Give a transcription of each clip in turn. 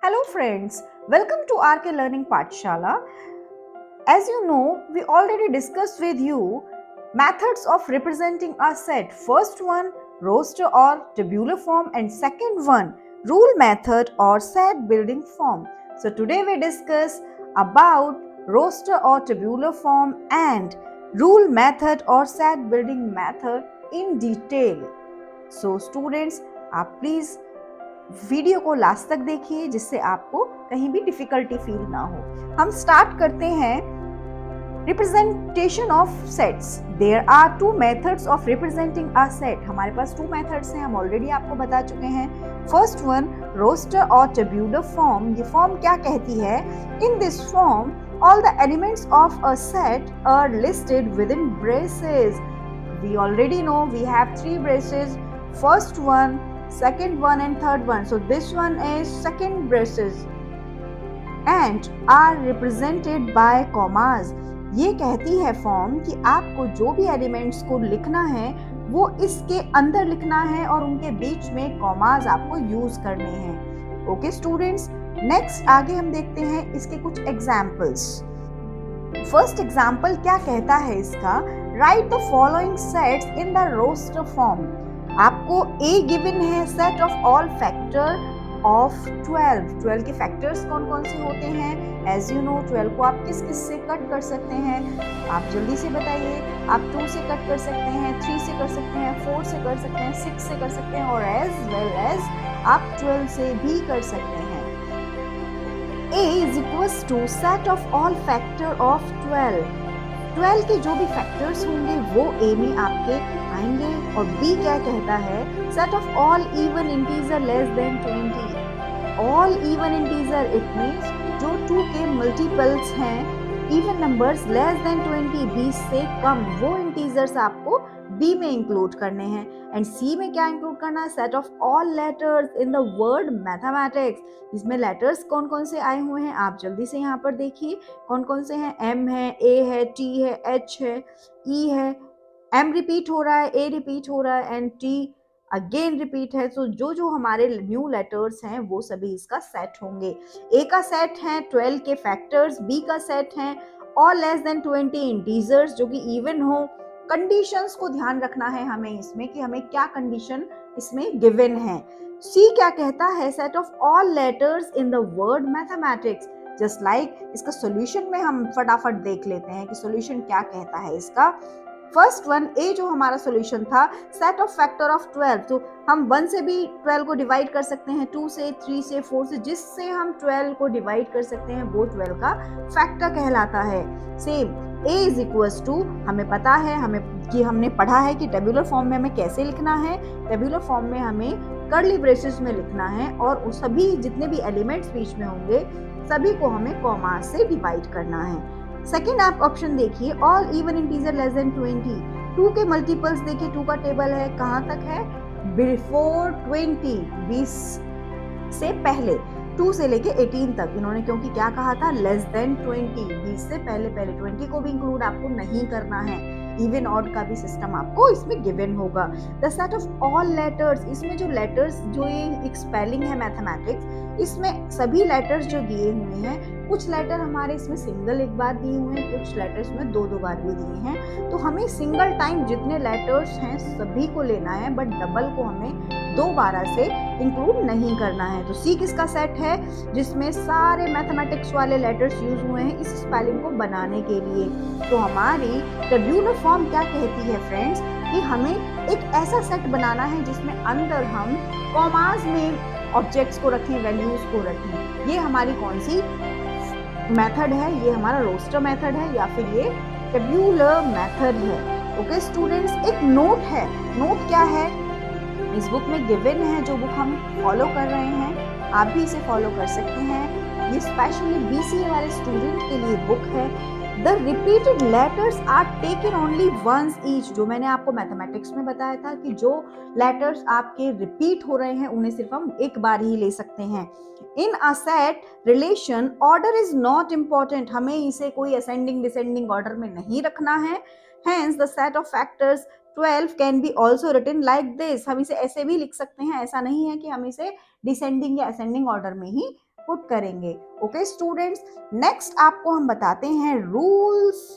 Hello friends, welcome to RK Learning Pathshala. As you know, we already discussed with you methods of representing a set. First one, roster or tabular form, and second one, rule method or set building form. So today we discuss about roster or tabular form and rule method or set building method in detail. So students, आप please video को last तक देखिए जिससे आपको कहीं भी difficulty feel ना हो। हम स्टार्ट करते हैं representation of sets. There are two methods of representing a set. हमारे पास टू मेथड्स हैं, हम ऑलरेडी आपको बता चुके हैं। फर्स्ट वन, रोस्टर और टेब्यूलर फॉर्म। ये फॉर्म क्या कहती है? In this form all the elements of a set are listed within braces. We already know we have three braces. First one, second one and third one. So this one is second braces and are represented by commas. ये कहती है form कि आपको जो भी elements को लिखना है वो इसके अंदर लिखना है और उनके बीच में कॉमास आपको यूज करने हैं। ओके स्टूडेंट्स, नेक्स्ट आगे हम देखते हैं इसके कुछ एग्जाम्पल्स। फर्स्ट एग्जाम्पल क्या कहता है इसका? Write the following sets in the roster form. आपको ए गिवन है set of all factor of 12 के फैक्टर्स कौन कौन से होते हैं? एज यू नो 12 को आप किस किस से कट कर सकते हैं? आप जल्दी से बताइए। आप 2 से कट कर सकते हैं, 3 से कर सकते हैं, 4 से कर सकते हैं, 6 से कर सकते हैं और एज वेल एज आप 12 से भी कर सकते हैं। A is equals to set of all factor of 12 के जो भी फैक्टर्स होंगे वो A में आपके आएंगे। और B क्या कहता है? set of all even integer less than 20। all even integer it means जो 2 के मल्टीपल्स हैं, इवन नंबर्स लेस देन 20, 20 से कम, वो इंटीजर्स आपको B में इंक्लूड करने हैं। एंड C में क्या इंक्लूड करना है? Set of all letters in the word mathematics. इसमें लेटर्स कौन कौन से आए हुए हैं आप जल्दी से यहाँ पर देखिए कौन कौन से हैं। M है, A है, T है, H है, E है। M रिपीट हो रहा है, A रिपीट हो रहा है एंड T अगेन रिपीट है। तो जो जो हमारे न्यू लेटर्स हैं वो सभी इसका सेट होंगे। A का सेट है 12 के फैक्टर्स, B का सेट है और लेस देन 20 इंटीजर्स जो कि इवन हो। कंडीशंस को ध्यान रखना है हमें इसमें कि हमें क्या कंडीशन इसमें गिवन है। C क्या कहता है? Set of all letters in the word mathematics. Just like इसका सॉल्यूशन में हम फटाफट देख लेते हैं कि सॉल्यूशन क्या कहता है इसका। फर्स्ट वन, ए जो हमारा सॉल्यूशन था, सेट ऑफ फैक्टर ऑफ 12। तो हम 1 से भी 12 को डिवाइड कर सकते हैं, 2 से, 3 से, 4 से, जिससे हम 12 को डिवाइड कर सकते हैं वो 12 का फैक्टर कहलाता है। Same A is equals to, हमें पता है हमने पढ़ा है कि टेबुलर फॉर्म में हमें कैसे लिखना है। टेबुलर फॉर्म में हमें कर्ली ब्रेसेस में लिखना है और उस सभी जितने भी एलिमेंट्स बीच में होंगे सभी को हमें कॉमा से डिवाइड करना है। सेकेंड आप ऑप्शन देखिए, all even integer less than 20। 2 के मल्टीपल्स देखिए, 2 का टेबल है कहाँ तक है? बिफोर 20, 20 से पहले, 2 से लेके 18 तक। इन्होंने क्योंकि क्या कहा था? लेस देन 20, 20 से पहले 20 को भी इंक्लूड आपको नहीं करना है। इवन ऑड का भी सिस्टम आपको इसमें गिवन होगा। The set of all letters, इसमें जो लेटर्स जो ये एक स्पेलिंग है मैथमेटिक्स, इसमें सभी लेटर्स जो दिए हुए हैं, कुछ लेटर हमारे इसमें सिंगल एक बार दिए हुए हैं, कुछ लेटर्स में 2 बार भी दिए हैं। तो हमें सिंगल टाइम जितने लेटर्स हैं सभी को लेना है, बट डबल को हमें 2 बार से इंक्लूड नहीं करना है। तो C किसका सेट है? जिसमें सारे मैथमेटिक्स वाले लेटर्स यूज हुए हैं इस स्पेलिंग को बनाने के लिए। तो हमारी टेबुलर फॉर्म क्या कहती है फ्रेंड्स कि हमें एक ऐसा सेट बनाना है जिसमें अंदर हम कॉमास में ऑब्जेक्ट्स को रखें, वैल्यूज को रखें। ये हमारी कौन सी मेथड है? ये हमारा रोस्टर मेथड है या फिर ये टेबुलर मेथड है। ओके स्टूडेंट्स, एक नोट है। नोट क्या है? इस बुक में गिवन है, जो बुक हम फॉलो कर रहे हैं आप भी इसे फॉलो कर सकते हैं। ये स्पेशली BCA वाले स्टूडेंट के लिए बुक है। The repeated letters are taken only once each. जो मैंने आपको मैथमेटिक्स में बताया था कि जो लेटर्स आपके रिपीट हो रहे हैं उन्हें सिर्फ हम एक बार ही ले सकते हैं। In a set relation order is not important. हमें इसे कोई असेंडिंग डिसेंडिंग ऑर्डर में नहीं रखना है। Hence the set of factors 12 can be also written like this। हम इसे ऐसे भी लिख सकते हैं, ऐसा नहीं है कि हम इसे डिसेंडिंग या असेंडिंग ऑर्डर में ही पुट करेंगे। ओके स्टूडेंट्स, नेक्स्ट आपको हम बताते हैं rules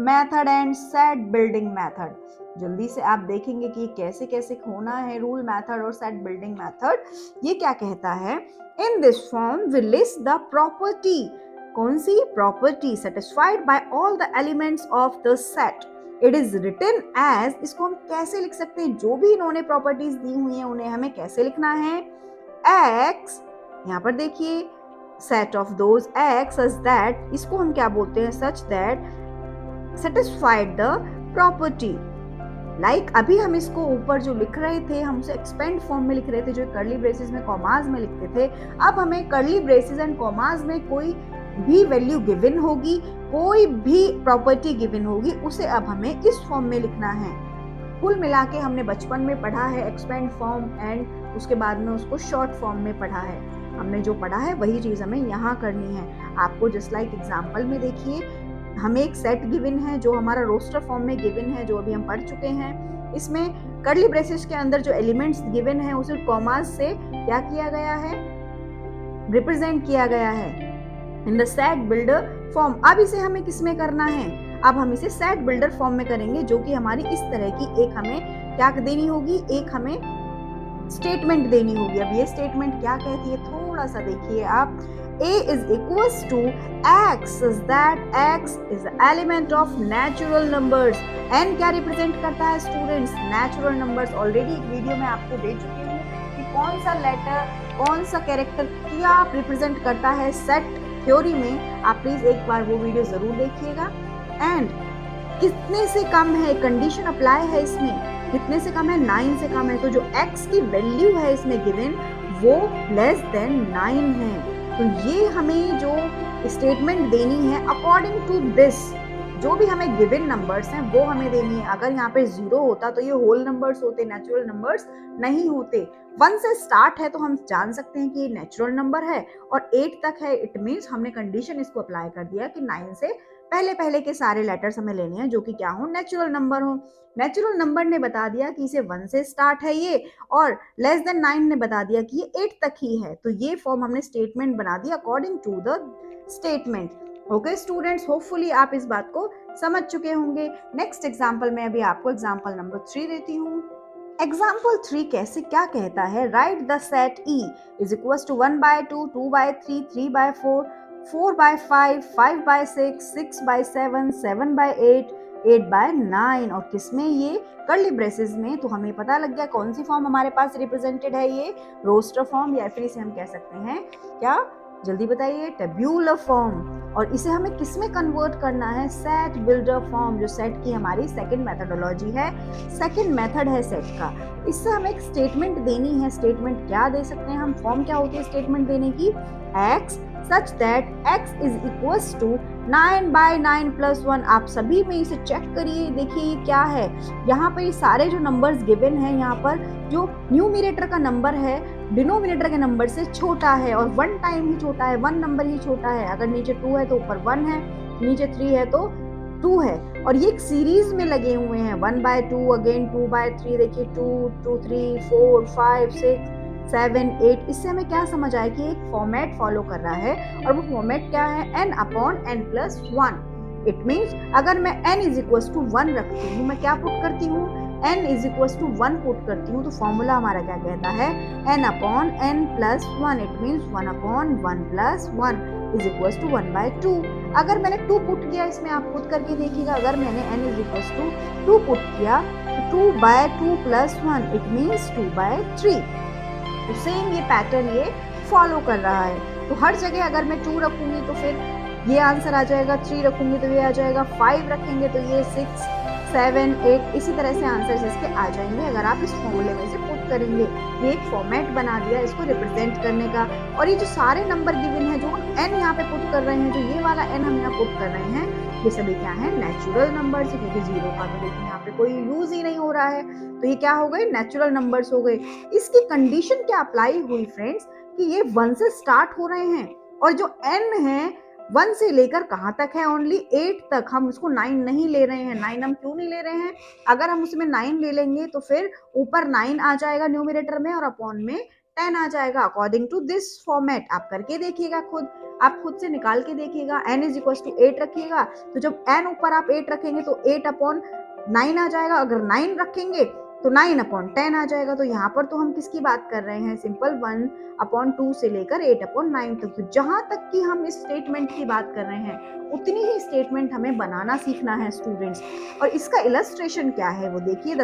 method and set building method. जल्दी से आप देखेंगे कि कैसे कैसे होना है रूल मेथड और सेट बिल्डिंग मेथड। ये क्या कहता है, in this form we list the property, कौन सी property, satisfied by all the elements of the set. It is written as, इसको हम कैसे लिख सकते हैं, जो भी इन्होंने प्रॉपर्टीज दी हुई हैं उन्हें हमें कैसे लिखना है, x, यहाँ पर देखिए set of those x such that, इसको हम क्या बोलते हैं, such that satisfied the property. Like अभी हम इसको ऊपर जो लिख रहे थे हम उसे एक्सपेंड फॉर्म में लिख रहे थे, जो कर्ली ब्रेसेस में कॉमास में लिखते थे। अब हमें कर्ली ब्रेसेस एंड कॉमास में कोई भी वैल्यू गिवन होगी, कोई भी प्रॉपर्टी गिवन होगी, उसे अब हमें इस फॉर्म में लिखना है। कुल मिला के हमने बचपन में पढ़ा है एक्सपेंड फॉर्म एंड उसके बाद में उसको शॉर्ट फॉर्म में पढ़ा है। हमने जो पढ़ा है वही चीज हमें यहाँ करनी है। आपको जस्ट लाइक एग्जाम्पल में देखिए, हमें एक सेट गिवन है जो हमारा रोस्टर फॉर्म में गिवन है, जो अभी हम पढ़ चुके हैं। इसमें कर्ली ब्रेसेस के अंदर जो एलिमेंट्स गिवन है उसे कॉमास से क्या किया गया है, रिप्रेजेंट किया गया है in the set builder form. अब इसे हमें किस में करना है, अब हम इसे सेट बिल्डर फॉर्म में करेंगे, जो कि हमारी इस तरह की एक हमें क्या देनी होगी, एक हमें स्टेटमेंट देनी होगी। अब ये स्टेटमेंट क्या कहती है, थोड़ा सा देखिए आप, A is equals to X is that X is the element of natural numbers। N क्या रिप्रेजेंट करता है स्टूडेंट्स, नेचुरल नंबर्स। ऑलरेडी एक वीडियो में आपको दे चुकी हूँ कि कौन सा लेटर, कौन सा कैरेक्टर क्या रिप्रेजेंट करता है सेट थ्योरी में। आप प्लीज एक बार वो वीडियो जरूर देखिएगा। एंड कितने से कम है, कंडीशन अप्लाई है इसमें, कितने से कम है, 9 से कम है। तो जो X की वैल्यू है इसमें गिवन वो लेस देन 9 है। तो ये हमें जो स्टेटमेंट देनी है अकॉर्डिंग टू दिस, जो भी हमें गिवन नंबर्स हैं वो हमें देनी है। अगर यहाँ पे 0 होता तो ये होल नंबर्स होते, नेचुरल नंबर्स नहीं होते। 1 से स्टार्ट है तो हम जान सकते हैं कि ये नेचुरल नंबर है, और 8 तक है, इट मीन्स हमने कंडीशन इसको अप्लाई कर दिया कि 9 से पहले पहले के सारे लेटर्स हमें लेने हैं जो कि क्या हो, नेचुरल नंबर हो। नेचुरल नंबर ने बता दिया कि इसे 1 से स्टार्ट है ये, और लेस देन 9 ने बता दिया कि ये 8 तक ही है। तो ये फॉर्म हमने स्टेटमेंट बना दिया according to the statement. Okay students, hopefully आप इस बात को समझ चुके होंगे। नेक्स्ट एग्जाम्पल में अभी आपको एग्जाम्पल नंबर 3 देती हूँ। एग्जाम्पल 3 कैसे क्या कहता है, write the set E is equal to 1/2, 2/3, 3/4, 4/5, 5/6, 6/7, 7/8, 8/9। और किसमें, ये कर्ली ब्रेसेस में। तो हमें पता लग गया कौन सी फॉर्म हमारे पास रिप्रेजेंटेड है, ये रोस्टर फॉर्म, या फिर इसे हम कह सकते हैं क्या, जल्दी बताइए, टेब्यूलर फॉर्म। और इसे हमें किस में कन्वर्ट करना है, सेट बिल्डर फॉर्म, जो सेट की हमारी सेकंड मेथोडोलॉजी है, सेकंड मेथड है सेट का। इससे हमें एक स्टेटमेंट देनी है। स्टेटमेंट क्या दे सकते हैं हम, फॉर्म क्या होती है स्टेटमेंट देने की, x such that x is equals to 9/9 plus 1। आप सभी में इसे चेक करिए, देखिए ये क्या है। यहाँ पर ये सारे जो नंबर्स गिवन हैं, यहाँ पर जो न्यूमिनेटर का नंबर है डिनोमिनेटर के नंबर से छोटा है, और 1 टाइम ही छोटा है, 1 नंबर ही छोटा है। अगर नीचे 2 है तो ऊपर 1 है, नीचे 3 है तो 2 है। और ये एक सीरीज में लगे हुए हैं, 1/2 अगेन 2/3, देखिए 2, 2, 3, 4, 5, 6, 7, 8। इससे हमें क्या समझ आया कि एक फॉर्मेट फॉलो कर रहा है, और वो फॉर्मेट क्या है, n/n+1। इट मीन्स अगर मैं n इज इक्वल टू 1 रखती हूँ, मैं क्या पुट करती हूँ, n is equal to 1 put करती हूँ, तो फॉर्मूला हमारा क्या कहता है, n/n+1। It means 1/1+1 is equal to 1/2। अगर मैंने 2 पुट किया, इसमें आप पुट करके देखिएगा, अगर मैंने n is equal to 2 put किया तो 2/2+1 इट मीन्स 2/3। तो सेम ये पैटर्न ये फॉलो कर रहा है। तो हर जगह अगर मैं 2 रखूंगी तो फिर ये आंसर आ जाएगा, 3 रखूंगी तो ये आ जाएगा, 5 रखेंगे तो ये 6, 7, 8, इसी तरह से आंसर इसके आ जाएंगे अगर आप इस फॉर्मूले में से पुट करेंगे। ये एक फॉर्मेट बना दिया इसको रिप्रेजेंट करने का। और ये जो सारे नंबर गिवन है, जो हम n यहाँ पे पुट कर रहे हैं, जो ये वाला n हम यहाँ पुट कर रहे हैं, ये सभी क्या है, नेचुरल नंबर्स, क्योंकि 0 का तो देखिए यहाँ पे कोई यूज ही नहीं हो रहा है, तो ये क्या हो गए, नेचुरल नंबर्स हो गए। इसकी कंडीशन क्या अप्लाई हुई फ्रेंड्स, कि ये 1 से स्टार्ट हो रहे हैं, और जो n है 1 से लेकर कहाँ तक है, ओनली 8 तक। हम उसको 9 नहीं ले रहे हैं। 9 हम क्यों नहीं ले रहे हैं, अगर हम उसमें 9 ले लेंगे तो फिर ऊपर 9 आ जाएगा न्यूमरेटर में और अपॉन में 10 आ जाएगा अकॉर्डिंग टू दिस फॉर्मेट। आप करके देखिएगा खुद, आप खुद से निकाल के देखिएगा। n इज इक्वल टू 8 रखिएगा, तो जब n ऊपर आप 8 रखेंगे तो 8 अपॉन 9 आ जाएगा। अगर 9 रखेंगे तो 9 अपॉन 10 आ जाएगा। तो यहाँ पर तो हम किसकी बात कर रहे हैं, सिंपल 1 अपॉन 2 से लेकर 8 अपॉन 9 तक। तो जहां तक कि हम इस स्टेटमेंट की बात कर रहे हैं उतनी ही स्टेटमेंट हमें बनाना सीखना है स्टूडेंट्स। और इसका इलस्ट्रेशन क्या है वो देखिए।